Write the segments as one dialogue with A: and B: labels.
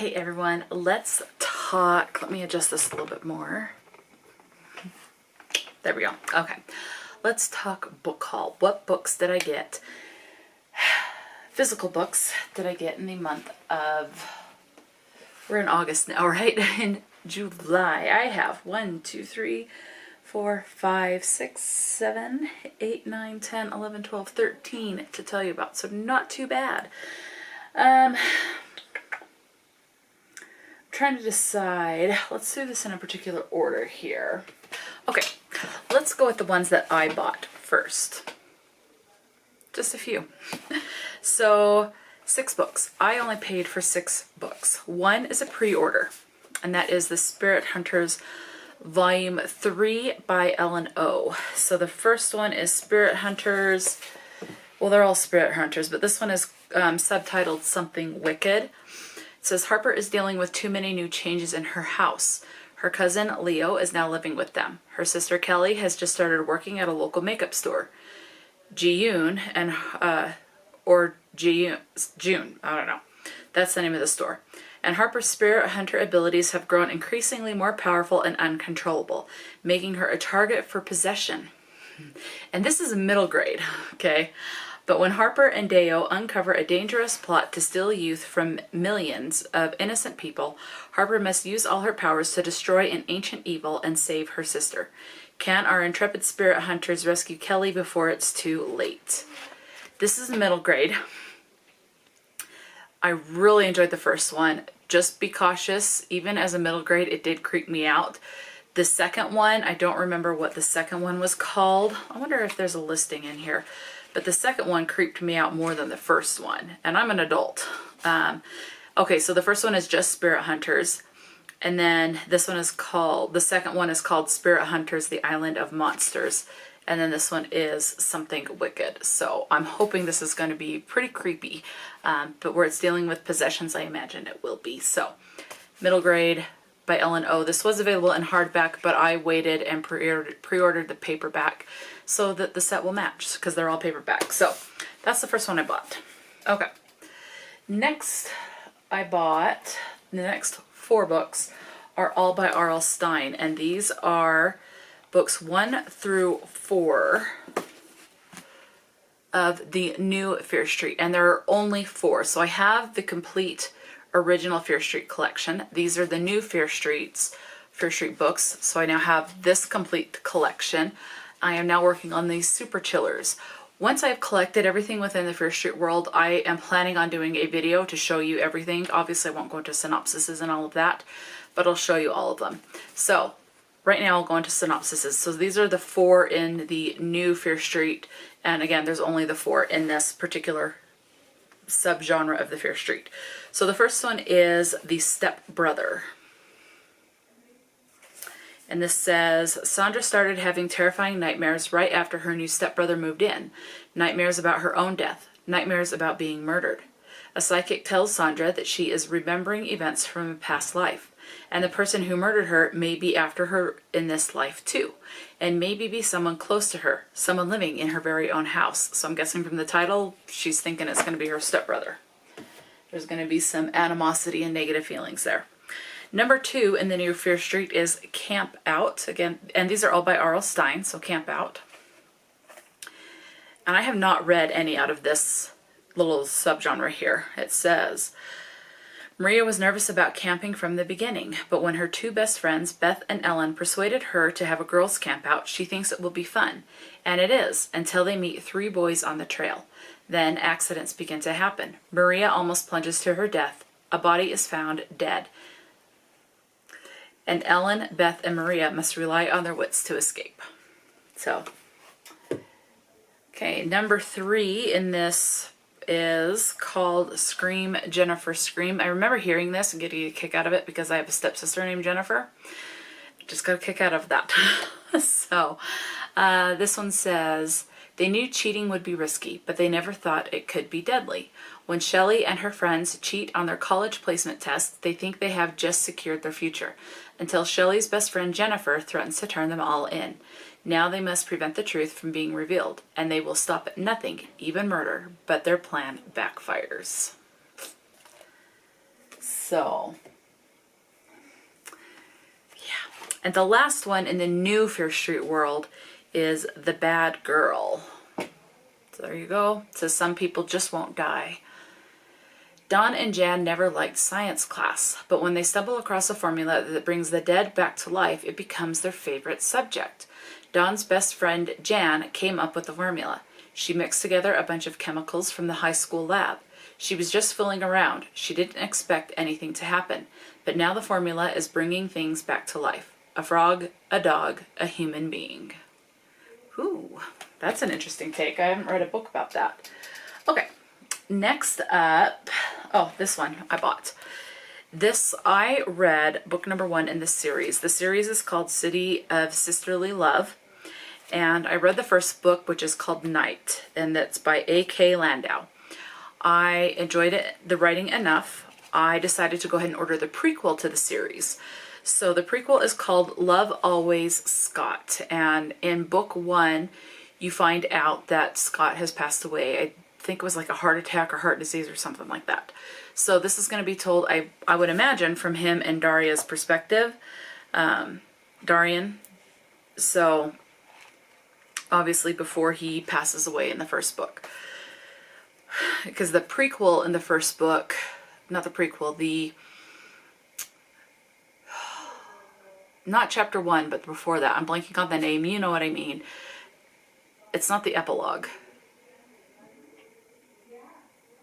A: Hey everyone, let's talk. Let me adjust this a little bit more. There we go. Okay. Let's talk book haul. What books did I get? Physical books did I get in the month of, we're in August now, right? In July. I have 1, 2, 3, 4, 5, 6, 7, 8, 9, 10, 11, 12, 13 to tell you about. So not too bad. Trying to decide. Let's do this in a particular order here. Okay, let's go with the ones that I bought first. Just a few. So 6 books. I only paid for 6 books. One is a pre-order, and that is the Spirit Hunters Volume 3 by Ellen O. So the first one is Spirit Hunters. Well, they're all Spirit Hunters, but this one is subtitled Something Wicked. It says Harper is dealing with too many new changes in her house. Her cousin Leo is now living with them. Her sister Kelly has just started working at a local makeup store. June, or June, I don't know. That's the name of the store. And Harper's spirit hunter abilities have grown increasingly more powerful and uncontrollable, making her a target for possession. And this is middle grade, okay? But when Harper and Deo uncover a dangerous plot to steal youth from millions of innocent people, Harper must use all her powers to destroy an ancient evil and save her sister. Can our intrepid spirit hunters rescue Kelly before it's too late? This is middle grade. I really enjoyed the first one. Just be cautious. Even as a middle grade, it did creep me out. The second one, I don't remember what the second one was called. I wonder if there's a listing in here. But the second one creeped me out more than the first one. And I'm an adult. Okay, so the first one is just Spirit Hunters. And then this one is called, the second one is called Spirit Hunters, the Island of Monsters. And then this one is Something Wicked. So I'm hoping this is going to be pretty creepy. But where it's dealing with possessions, I imagine it will be. So, middle grade by Ellen O. This was available in hardback, but I waited and pre-ordered the paperback so that the set will match, because they're all paperback. So that's the first one I bought. Okay. Next, I bought, the next 4 books are all by R.L. Stine, and these are books 1 through 4 of the new Fear Street, and there are only 4. So I have the complete original Fear Street collection. These are the new Fear Street books, so I now have this complete collection. I am now working on these Super Chillers. Once I've collected everything within the Fear Street world, I am planning on doing a video to show you everything. Obviously I won't go into synopsises and all of that, but I'll show you all of them. So right now I'll go into synopsises. So these are the 4 in the new Fear Street, and again there's only the 4 in this particular subgenre of the Fear Street. So the first one is the Stepbrother. And this says, Sandra started having terrifying nightmares right after her new stepbrother moved in. Nightmares about her own death. Nightmares about being murdered. A psychic tells Sandra that she is remembering events from a past life, and the person who murdered her may be after her in this life too, and maybe be someone close to her, someone living in her very own house. So I'm guessing from the title, she's thinking it's going to be her stepbrother. There's going to be some animosity and negative feelings there. Number 2 in the new Fear Street is Camp Out. Again, and these are all by R.L. Stine, so Camp Out. And I have not read any out of this little subgenre here. It says, Maria was nervous about camping from the beginning, but when her 2 best friends, Beth and Ellen, persuaded her to have a girls' camp out, she thinks it will be fun. And it is, until they meet 3 boys on the trail. Then accidents begin to happen. Maria almost plunges to her death. A body is found dead. And Ellen, Beth, and Maria must rely on their wits to escape. So, okay, number 3 in this is called Scream, Jennifer Scream. I remember hearing this and getting a kick out of it because I have a stepsister named Jennifer. Just got a kick out of that. So, this one says, they knew cheating would be risky, but they never thought it could be deadly. When Shelley and her friends cheat on their college placement tests, they think they have just secured their future, until Shelley's best friend Jennifer threatens to turn them all in. Now they must prevent the truth from being revealed, and they will stop at nothing, even murder, but their plan backfires. So, yeah. And the last one in the new Fear Street world is The Bad Girl. So there you go. It says some people just won't die. Dawn and Jan never liked science class, but when they stumble across a formula that brings the dead back to life, it becomes their favorite subject. Dawn's best friend, Jan, came up with the formula. She mixed together a bunch of chemicals from the high school lab. She was just fooling around. She didn't expect anything to happen, but now the formula is bringing things back to life. A frog, a dog, a human being. Ooh, that's an interesting take. I haven't read a book about that. Okay. Next up, oh, this one I bought. This, I read book number 1 in the series. The series is called City of Sisterly Love. And I read the first book, which is called Night, and that's by A.K. Landow. I enjoyed it, the writing enough. I decided to go ahead and order the prequel to the series. So the prequel is called Love Always Scott. And in book 1, you find out that Scott has passed away. I think it was like a heart attack or heart disease or something like that. So this is going to be told, I would imagine, from him and Daria's perspective. Darian. So obviously before he passes away in the first book. Because the prequel in the first book, not the prequel, not chapter 1, but before that, I'm blanking on the name, you know what I mean. It's not the epilogue.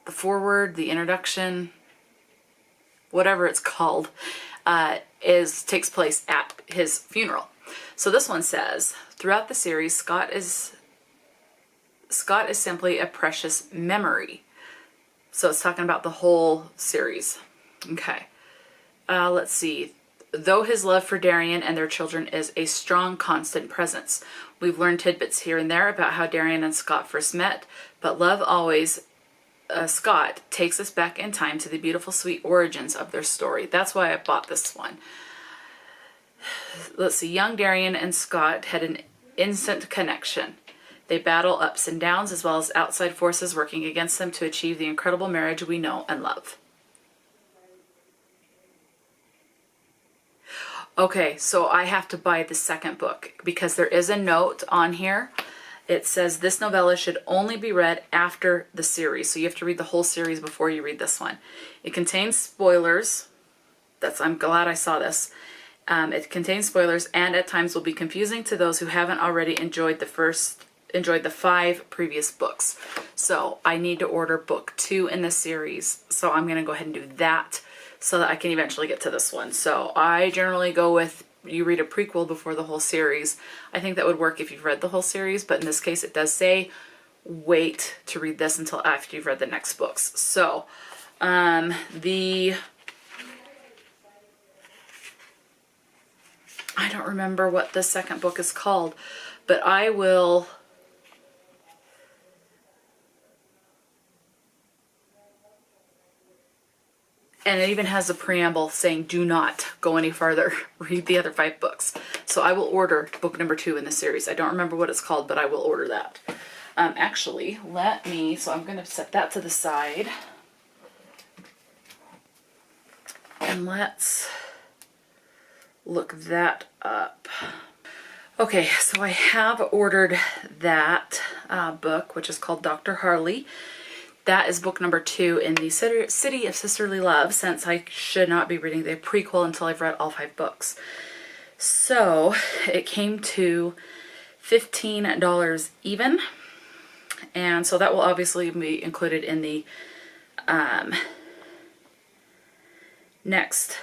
A: The foreword, the introduction, whatever it's called, takes place at his funeral. So this one says, throughout the series, Scott is simply a precious memory. So it's talking about the whole series. Okay. Let's see. Though his love for Darian and their children is a strong, constant presence. We've learned tidbits here and there about how Darian and Scott first met, but Love Always Scott takes us back in time to the beautiful, sweet origins of their story. That's why I bought this one. Let's see. Young Darian and Scott had an instant connection. They battle ups and downs as well as outside forces working against them to achieve the incredible marriage we know and love. Okay, so I have to buy the second book because there is a note on here. It says this novella should only be read after the series. So you have to read the whole series before you read this one. It contains spoilers. I'm glad I saw this. It contains spoilers and at times will be confusing to those who haven't already enjoyed the 5 previous books. So I need to order book 2 in the series. So I'm going to go ahead and do that so that I can eventually get to this one. So I generally go with you read a prequel before the whole series. I think that would work if you've read the whole series, but in this case it does say wait to read this until after you've read the next books. So I don't remember what the second book is called, but I will and it even has a preamble saying do not go any farther, read the other 5 books. So I will order book number 2 in the series. I don't remember what it's called, but I will order that. Actually, so I'm going to set that to the side. And let's look that up. Okay, so I have ordered that book, which is called Dr. Harley. That is book number 2 in the City of Sisterly Love, since I should not be reading the prequel until I've read all 5 books. So it came to $15 even. And so that will obviously be included in the next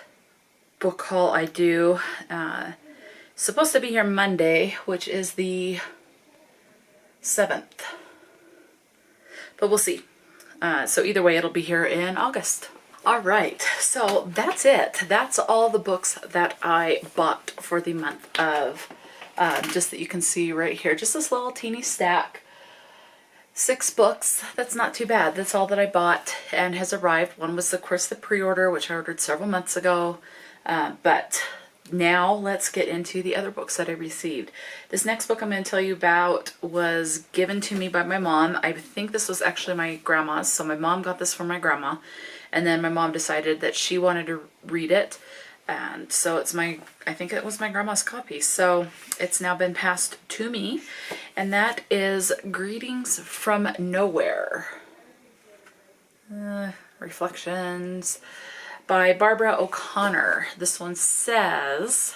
A: book haul I do. Supposed to be here Monday, which is the 7th. But we'll see. So either way, it'll be here in August. All right, so that's it. That's all the books that I bought for the month of, just that you can see right here. Just this little teeny stack. 6 books. That's not too bad. That's all that I bought and has arrived. One was, of course, the pre-order, which I ordered several months ago. But now let's get into the other books that I received. This next book I'm going to tell you about was given to me by my mom. I think this was actually my grandma's. So my mom got this from my grandma. And then my mom decided that she wanted to read it. And so it's I think it was my grandma's copy. So it's now been passed to me. And that is Greetings from Nowhere. Reflections by Barbara O'Connor. This one says,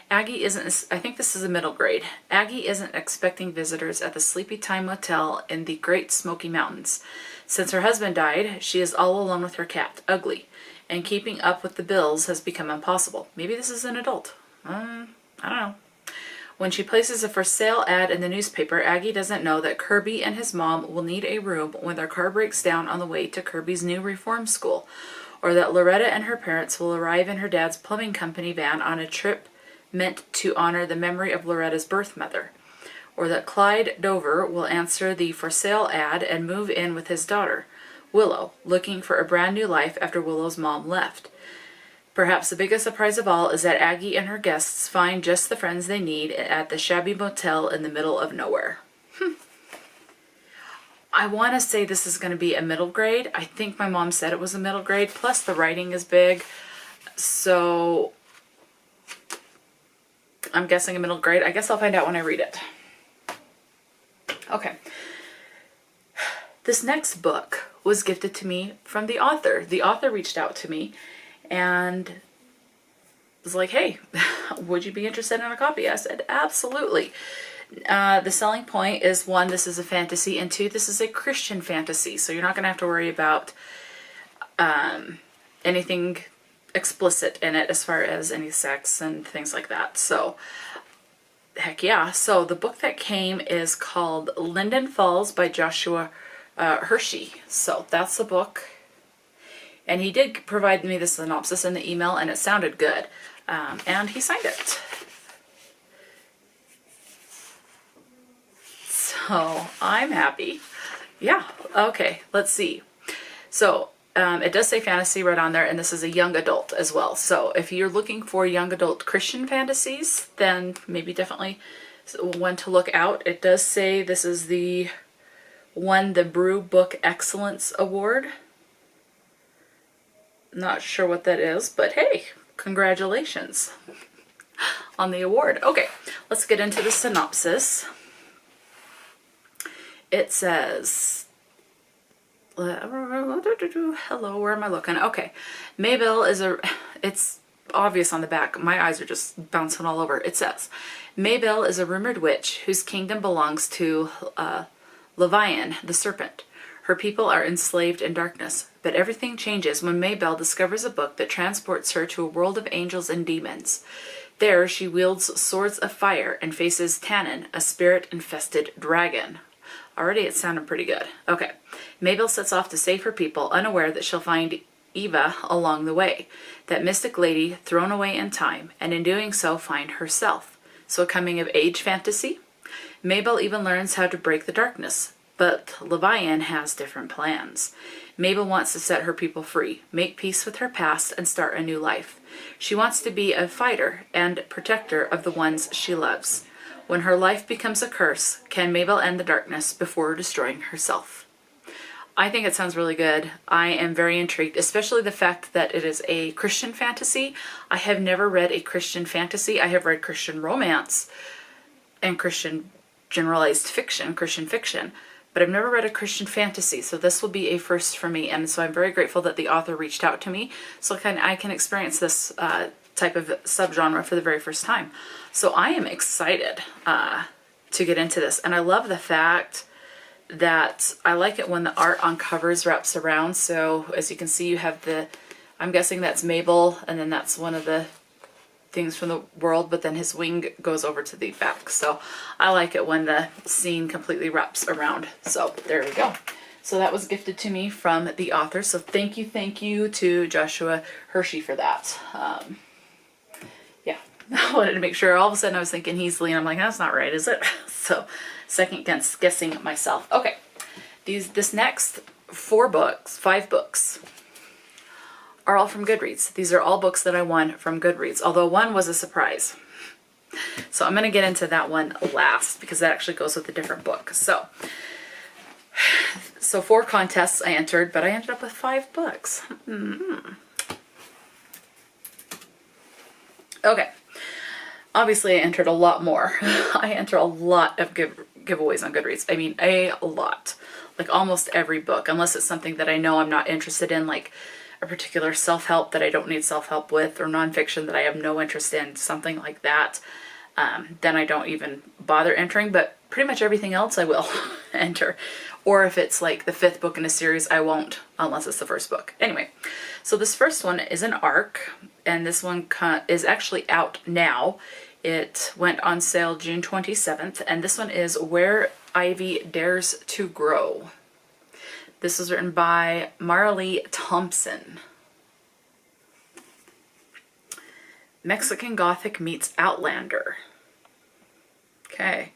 A: Aggie isn't, I think this is a middle grade. Aggie isn't expecting visitors at the Sleepy Time Motel in the Great Smoky Mountains. Since her husband died, she is all alone with her cat, Ugly, and keeping up with the bills has become impossible. Maybe this is an adult. I don't know. When she places a for sale ad in the newspaper, Aggie doesn't know that Kirby and his mom will need a room when their car breaks down on the way to Kirby's new reform school, or that Loretta and her parents will arrive in her dad's plumbing company van on a trip meant to honor the memory of Loretta's birth mother, or that Clyde Dover will answer the for sale ad and move in with his daughter, Willow, looking for a brand new life after Willow's mom left. Perhaps the biggest surprise of all is that Aggie and her guests find just the friends they need at the shabby motel in the middle of nowhere. I want to say this is going to be a middle grade. I think my mom said it was a middle grade, plus the writing is big. So I'm guessing a middle grade. I guess I'll find out when I read it. Okay. This next book was gifted to me from the author. The author reached out to me and was like, hey, would you be interested in a copy? I said, absolutely. The selling point is, one, this is a fantasy, and two, this is a Christian fantasy. So you're not going to have to worry about anything explicit in it as far as any sex and things like that. So, heck yeah. So the book that came is called Linden Falls by Joshua Hershey. So that's the book. And he did provide me the synopsis in the email, and it sounded good. And he signed it. So I'm happy. Yeah. Okay. Let's see. So it does say fantasy right on there, and this is a young adult as well. So if you're looking for young adult Christian fantasies, then maybe definitely one to look out. It does say this is won the Brew Book Excellence Award. Not sure what that is, but hey, congratulations on the award. Okay, let's get into the synopsis. It says, hello, where am I looking? Okay, Maybelle is it's obvious on the back. My eyes are just bouncing all over. It says, Maybelle is a rumored witch whose kingdom belongs to Leviathan, the serpent. Her people are enslaved in darkness, but everything changes when Maybelle discovers a book that transports her to a world of angels and demons. There, she wields swords of fire and faces Tannen, a spirit-infested dragon. Already it's sounding pretty good. Okay. Maybelle sets off to save her people, unaware that she'll find Eva along the way, that mystic lady thrown away in time, and in doing so find herself. So a coming-of-age fantasy? Maybelle even learns how to break the darkness, but Leviathan has different plans. Maybelle wants to set her people free, make peace with her past, and start a new life. She wants to be a fighter and protector of the ones she loves. When her life becomes a curse, can Maybelle end the darkness before destroying herself? I think it sounds really good. I am very intrigued, especially the fact that it is a Christian fantasy. I have never read a Christian fantasy. I have read Christian romance and Christian generalized fiction, Christian fiction, but I've never read a Christian fantasy, so this will be a first for me, and so I'm very grateful that the author reached out to me so I can experience this type of subgenre for the very first time. So I am excited to get into this, and I love the fact that I like it when the art on covers wraps around. So as you can see, you have I'm guessing that's Maybelle, and then that's one of the things from the world, but then his wing goes over to the back. So I like it when the scene completely wraps around. So there we go. So that was gifted to me from the author. So thank you to Joshua Hershey for that. Yeah, I wanted to make sure. All of a sudden I was thinking Heasley, and I'm like, that's not right, is it? So second guessing myself. Okay, this next 5 books are all from Goodreads. These are all books that I won from Goodreads, although one was a surprise. So I'm going to get into that one last because that actually goes with a different book. So So 4 contests I entered, but I ended up with 5 books. Okay. Obviously, I entered a lot more. I enter a lot of giveaways on Goodreads. I mean, a lot. Like almost every book, unless it's something that I know I'm not interested in, like a particular self-help that I don't need self-help with, or nonfiction that I have no interest in, something like that. Then I don't even bother entering, but pretty much everything else I will enter. Or if it's like the 5th book in a series, I won't, unless it's the first book. Anyway, so this first one is an ARC, and this one is actually out now. It went on sale June 27th, and this one is Where Ivy Dares to Grow. This was written by Marielle Thompson. Mexican Gothic meets Outlander. Okay.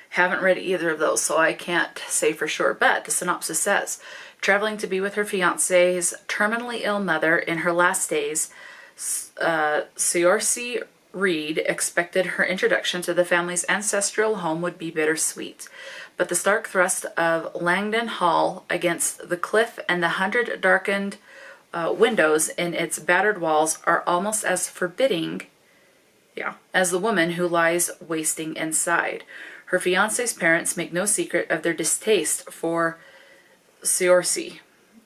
A: Haven't read either of those, so I can't say for sure, but the synopsis says, traveling to be with her fiancé's terminally ill mother in her last days, Seer Reed expected her introduction to the family's ancestral home would be bittersweet. But the stark thrust of Linden Hall against the cliff and the 100 darkened windows in its battered walls are almost as forbidding, as the woman who lies wasting inside. Her fiancé's parents make no secret of their distaste for Seer,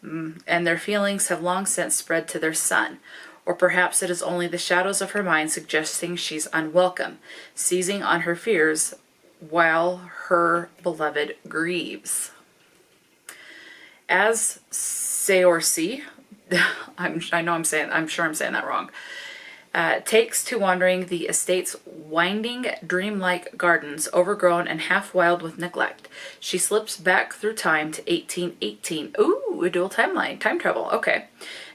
A: and their feelings have long since spread to their son. Or perhaps it is only the shadows of her mind suggesting she's unwelcome, seizing on her fears while her beloved grieves. As Seer, I'm sure I'm saying that wrong, takes to wandering the estate's winding, dreamlike gardens, overgrown and half wild with neglect, she slips back through time to 1818. Ooh, a dual timeline, time travel. Okay.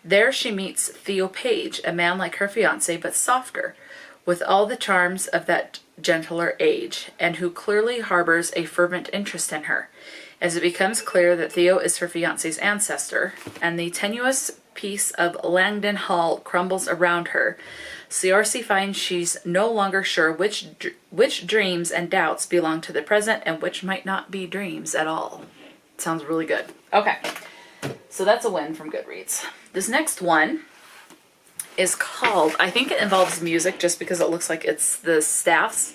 A: There she meets Theo Page, a man like her fiancé, but softer, with all the charms of that gentler age, and who clearly harbors a fervent interest in her. As it becomes clear that Theo is her fiancé's ancestor, and the tenuous piece of Langdon Hall crumbles around her, Seer finds she's no longer sure which dreams and doubts belong to the present and which might not be dreams at all. Sounds really good. Okay, so that's a win from Goodreads. This next one is called, I think it involves music just because it looks like it's the staffs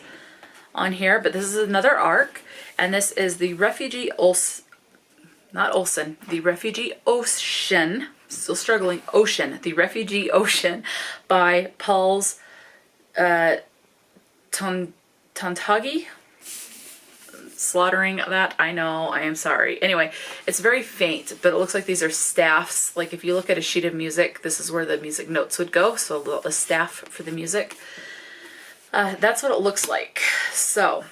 A: on here, but this is another ARC, and this is the Refugee the Refugee Ocean, still struggling, Ocean, the Refugee Ocean by Paul's Toutonghi. Slaughtering that, I know, I am sorry. Anyway, it's very faint, but it looks like these are staffs. Like if you look at a sheet of music, this is where the music notes would go, so a staff for the music. That's what it looks like. So,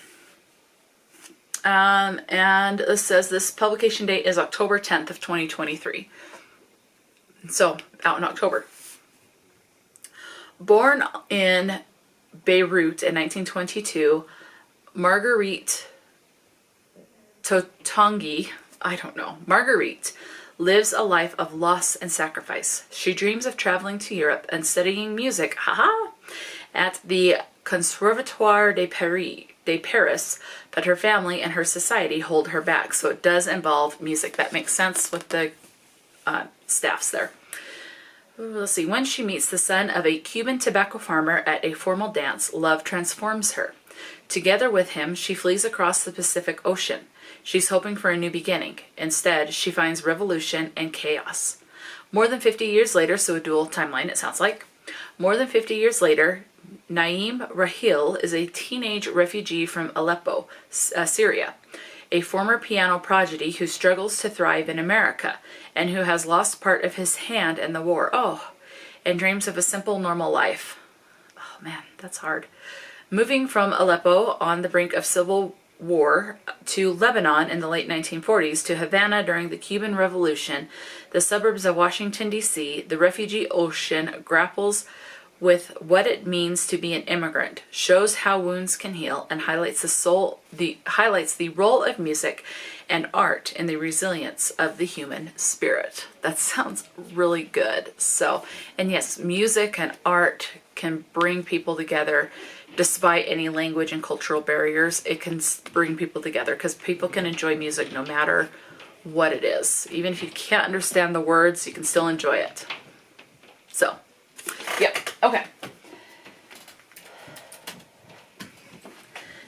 A: and it says this publication date is October 10th of 2023. So, out in October. Born in Beirut in 1922, Marguerite Toutonghi, Marguerite lives a life of loss and sacrifice. She dreams of traveling to Europe and studying music, at the Conservatoire de Paris, but her family and her society hold her back. So it does involve music. That makes sense with the staffs there. Let's see. When she meets the son of a Cuban tobacco farmer at a formal dance, love transforms her. Together with him, she flees across the Pacific Ocean. She's hoping for a new beginning. Instead, she finds revolution and chaos. More than 50 years later, so a dual timeline it sounds like. More than 50 years later, Naim Rahil is a teenage refugee from Aleppo, Syria, a former piano prodigy who struggles to thrive in America and who has lost part of his hand in the war. And dreams of a simple, normal life. Oh man, that's hard. Moving from Aleppo on the brink of civil war to Lebanon in the late 1940s to Havana during the Cuban Revolution, the suburbs of Washington, D.C., the Refugee Ocean grapples with what it means to be an immigrant, shows how wounds can heal, and highlights the role of music and art in the resilience of the human spirit. That sounds really good. So, and yes, music and art can bring people together. Despite any language and cultural barriers, it can bring people together because people can enjoy music no matter what it is. Even if you can't understand the words, you can still enjoy it. So, yep, okay.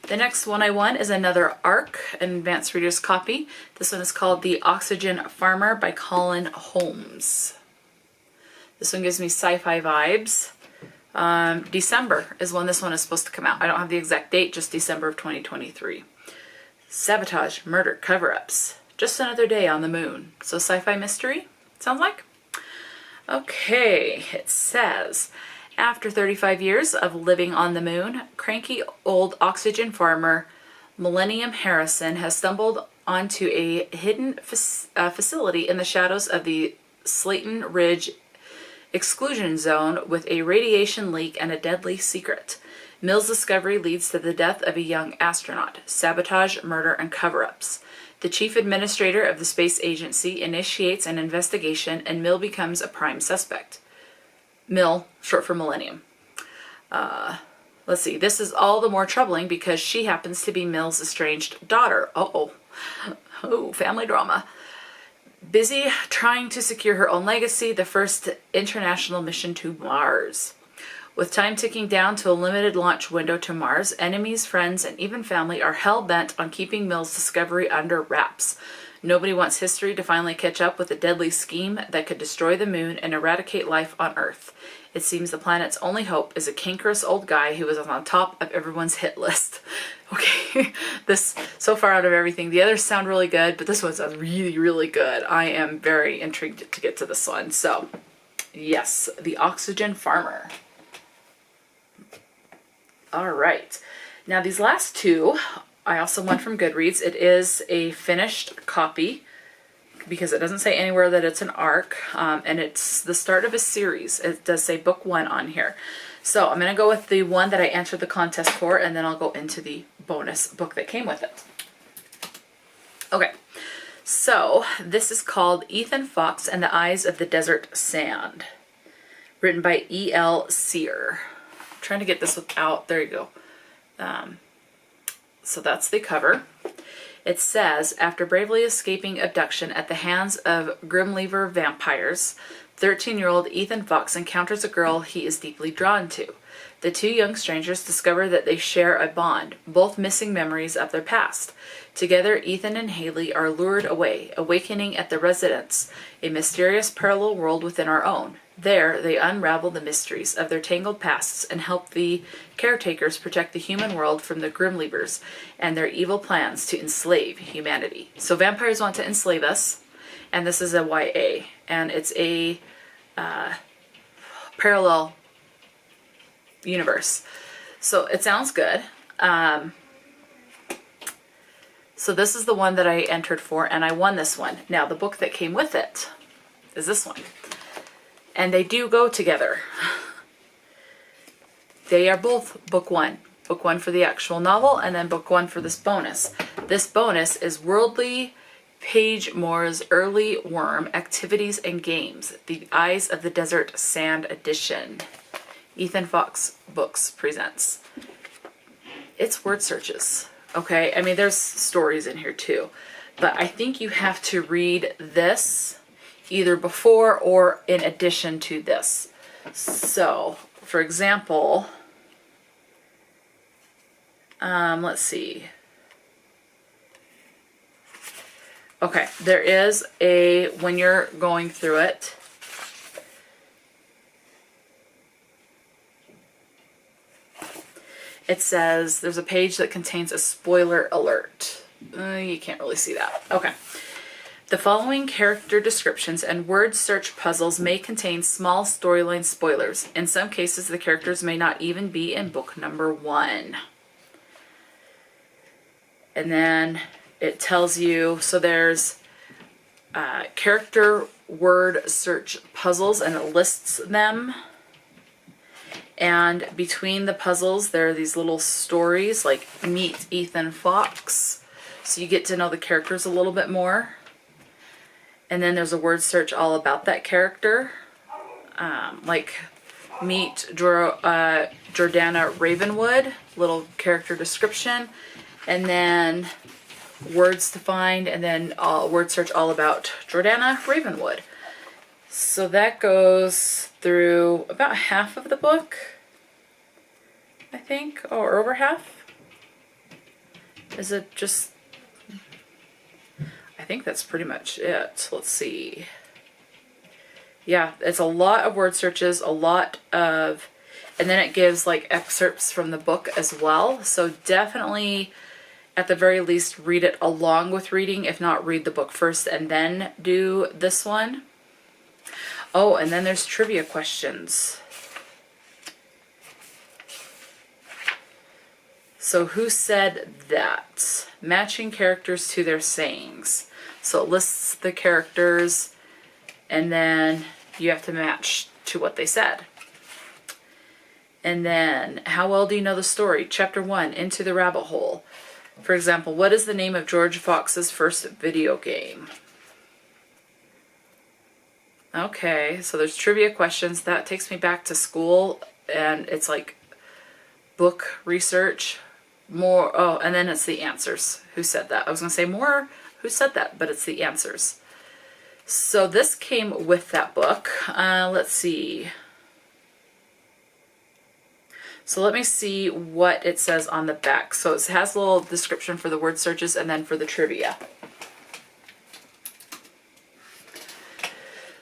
A: The next one I won is another ARC, an advanced reader's copy. This one is called The Oxygen Farmer by Colin Holmes. This one gives me sci-fi vibes. December is when this one is supposed to come out. I don't have the exact date, just December of 2023. Sabotage, murder, cover-ups. Just another day on the moon. So sci-fi mystery, sounds like? Okay, it says, after 35 years of living on the moon, cranky old oxygen farmer Millennium Harrison has stumbled onto a hidden facility in the shadows of the Slayton Ridge exclusion zone with a radiation leak and a deadly secret. Mill's discovery leads to the death of a young astronaut, sabotage, murder, and cover-ups. The chief administrator of the space agency initiates an investigation and Mill becomes a prime suspect. Mill, short for Millennium. Let's see, this is all the more troubling because she happens to be Mill's estranged daughter. Oh, family drama. Busy trying to secure her own legacy, the first international mission to Mars. With time ticking down to a limited launch window to Mars, enemies, friends, and even family are hell-bent on keeping Mill's discovery under wraps. Nobody wants history to finally catch up with a deadly scheme that could destroy the moon and eradicate life on Earth. It seems the planet's only hope is a cankerous old guy who is on top of everyone's hit list. Okay, this, so far out of everything, the others sound really good, but this one sounds really, really good. I am very intrigued to get to this one. So, yes, The Oxygen Farmer. All right. Now, these last two, I also won from Goodreads. It is a finished copy because it doesn't say anywhere that it's an ARC, and it's the start of a series. It does say book 1 on here. So I'm going to go with the one that I answered the contest for, and then I'll go into the bonus book that came with it. Okay, so this is called Ethan Fox and the Eyes of the Desert Sand, written by E.L. Seer. I'm trying to get this without, there you go. So that's the cover. It says, after bravely escaping abduction at the hands of Grimleaver vampires, 13-year-old Ethan Fox encounters a girl he is deeply drawn to. The two young strangers discover that they share a bond, both missing memories of their past. Together, Ethan and Haley are lured away, awakening at the Residence, a mysterious parallel world within our own. There, they unravel the mysteries of their tangled pasts and help the caretakers protect the human world from the Grimleavers and their evil plans to enslave humanity. So vampires want to enslave us, and this is a YA, and it's a parallel universe. So it sounds good. So this is the one that I entered for, and I won this one. Now, the book that came with it is this one. And they do go together. They are both book 1. Book 1 for the actual novel, and then book 1 for this bonus. This bonus is Worldly Pagemore's Early Worm Activities and Games, The Eyes of the Desert Sand Edition. Ethan Fox Books presents. It's word searches, okay? I mean, there's stories in here too, but I think you have to read this either before or in addition to this. So, for example, let's see. Okay, there is a, when you're going through it, it says there's a page that contains a spoiler alert. You can't really see that. Okay. The following character descriptions and word search puzzles may contain small storyline spoilers. In some cases, the characters may not even be in book number 1. And then it tells you, so there's character word search puzzles, and it lists them. And between the puzzles, there are these little stories, like meet Ethan Fox. So you get to know the characters a little bit more. And then there's a word search all about that character. Like meet Jordana Ravenwood, little character description. And then words to find, and then word search all about Jordana Ravenwood. So that goes through about half of the book, I think, or over half. Is it just... I think that's pretty much it. Let's see. Yeah, it's a lot of word searches, a lot of... And then it gives like excerpts from the book as well. So definitely, at the very least, read it along with reading. If not, read the book first and then do this one. Oh, and then there's trivia questions. So who said that? Matching characters to their sayings. So it lists the characters and then you have to match to what they said. And then, how well do you know the story? Chapter 1, Into the Rabbit Hole. For example, what is the name of George Fox's first video game? Okay, so there's trivia questions. That takes me back to school, and it's like book research. More, oh, and then it's the answers. Who said that? I was going to say more, who said that, but it's the answers. So this came with that book. Let's see. So let me see what it says on the back. So it has a little description for the word searches and then for the trivia.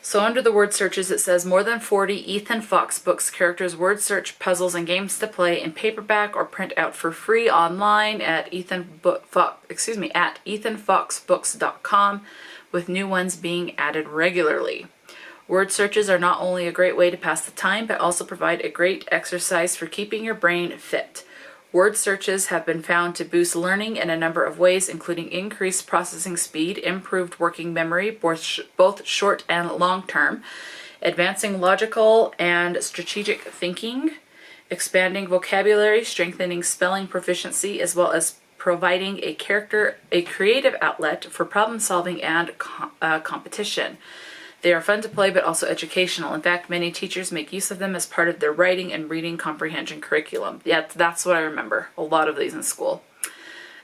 A: So under the word searches, it says more than 40 Ethan Fox books, characters, word search, puzzles, and games to play in paperback or print out for free online at ethanfoxbooks.com, with new ones being added regularly. Word searches are not only a great way to pass the time, but also provide a great exercise for keeping your brain fit. Word searches have been found to boost learning in a number of ways, including increased processing speed, improved working memory, both short and long term, advancing logical and strategic thinking, expanding vocabulary, strengthening spelling proficiency, as well as providing a creative outlet for problem solving and competition. They are fun to play, but also educational. In fact, many teachers make use of them as part of their writing and reading comprehension curriculum. Yeah, that's what I remember. A lot of these in school.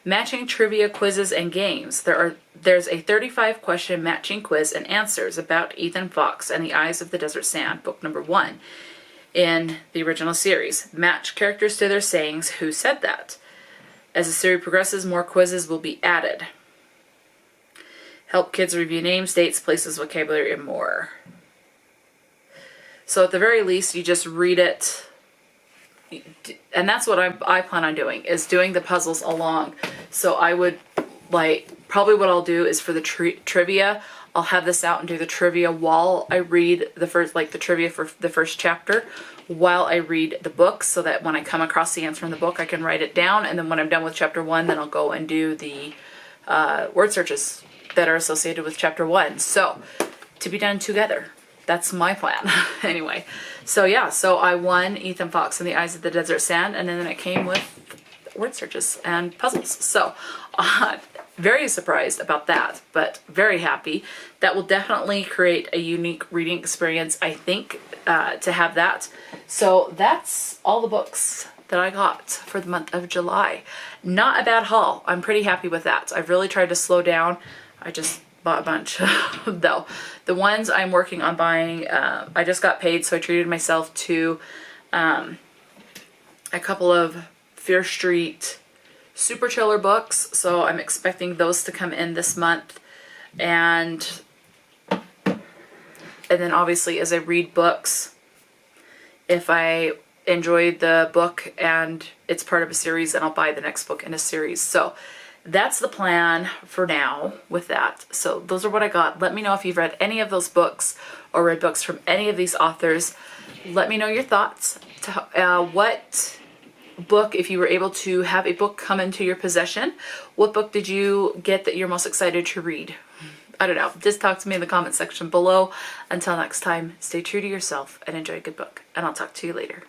A: Matching trivia, quizzes, and games. There's a 35-question matching quiz and answers about Ethan Fox and the Eyes of the Desert Sand, book number 1 in the original series. Match characters to their sayings. Who said that? As the series progresses, more quizzes will be added. Help kids review names, dates, places, vocabulary, and more. So at the very least, you just read it. And that's what I plan on doing, is doing the puzzles along. So I would, probably what I'll do is for the trivia, I'll have this out and do the trivia while I read the trivia for the first chapter, while I read the book, so that when I come across the answer in the book, I can write it down. And then when I'm done with chapter 1, then I'll go and do the word searches that are associated with chapter 1. So, to be done together. That's my plan. Anyway, so yeah, so I won Ethan Fox and the Eyes of the Desert Sand, and then it came with word searches and puzzles. So, very surprised about that, but very happy. That will definitely create a unique reading experience, I think, to have that. So that's all the books that I got for the month of July. Not a bad haul. I'm pretty happy with that. I've really tried to slow down. I just bought a bunch though. The ones I'm working on buying, I just got paid, so I treated myself to a couple of Fear Street super chiller books, so I'm expecting those to come in this month. And then obviously as I read books, if I enjoy the book and it's part of a series, then I'll buy the next book in a series. So that's the plan for now with that. So those are what I got. Let me know if you've read any of those books or read books from any of these authors. Let me know your thoughts. What book, if you were able to have a book come into your possession, what book did you get that you're most excited to read? I don't know. Just talk to me in the comment section below. Until next time, stay true to yourself and enjoy a good book. And I'll talk to you later.